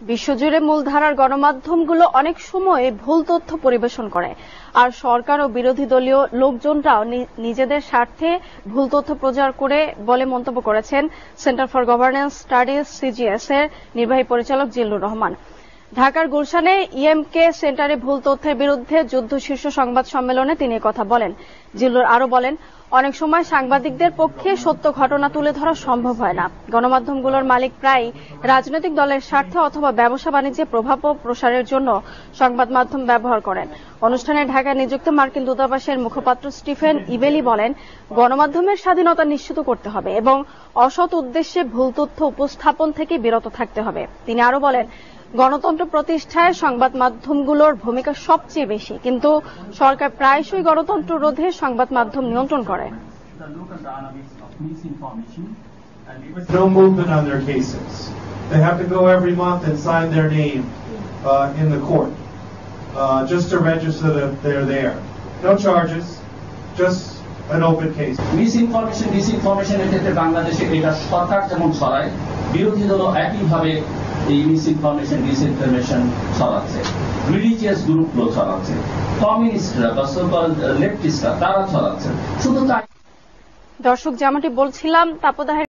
বিশ্বজুড়ে মূলধারার গণমাধ্যমগুলো অনেক সময় ভুল তথ্য পরিবেশন করে, আর সরকার ও বিরোধী দলীয় লোকজনরাও নিজেদের স্বার্থে ভুল তথ্য প্রচার করে বলে মন্তব্য করেছেন centre for governance studies CGS এর নির্বাহী পরিচালক জিল্লুর রহমান। ঢাকার গুলশানে ইএমকে সেন্টারে ভুল তথ্যের বিরুদ্ধে যুদ্ধ শীর্ষ সংবাদ সম্মেলনে তিনি কথা বলেন। জিল্লুর আরো বলেন, অনেক সময় সাংবাদিকদের পক্ষে সত্য ঘটনা তুলে ধরা সম্ভব হয় না। গণমাধ্যমগুলোর মালিক প্রায় রাজনৈতিক দলের স্বার্থে অথবা ব্যবসা বাণিজ্যে প্রভাব ও প্রসারের জন্য সংবাদ মাধ্যম ব্যবহার করেন। অনুষ্ঠানে ঢাকায় নিযুক্ত মার্কিন দূতাবাসের মুখপাত্র স্টিফেন ইবেলি বলেন, গণমাধ্যমের স্বাধীনতা নিশ্চিত করতে হবে এবং অসৎ উদ্দেশ্যে ভুল তথ্য উপস্থাপন থেকে বিরত থাকতে হবে। তিনি আরো বলেন, গণতন্ত্র প্রতিষ্ঠায় সংবাদ মাধ্যমগুলোর ভূমিকা সবচেয়ে বেশি, কিন্তু সরকার প্রায়শই গণতন্ত্র রোধে সংবাদ মাধ্যম নিয়ন্ত্রণ করে। No movement on their cases. They have to go every month and sign their name in the court just to register that they're there. No charges, just an open case. ডিসইনফরমেশনের ক্ষেত্রে বাংলাদেশে এটা সরকার যেমন ছড়ায়, বিরোধী দল একইভাবে এই ডিসইনফরমেশন ছড়াচ্ছে। রিলিজিয়াস গ্রুপগুলো ছড়াচ্ছে, কমিউনিস্টরা বা সোকল লেফটিস্টরা তারা ছড়াচ্ছে। শুধু তাই। দর্শক, যেমনটি বলছিলাম, তাপদাহের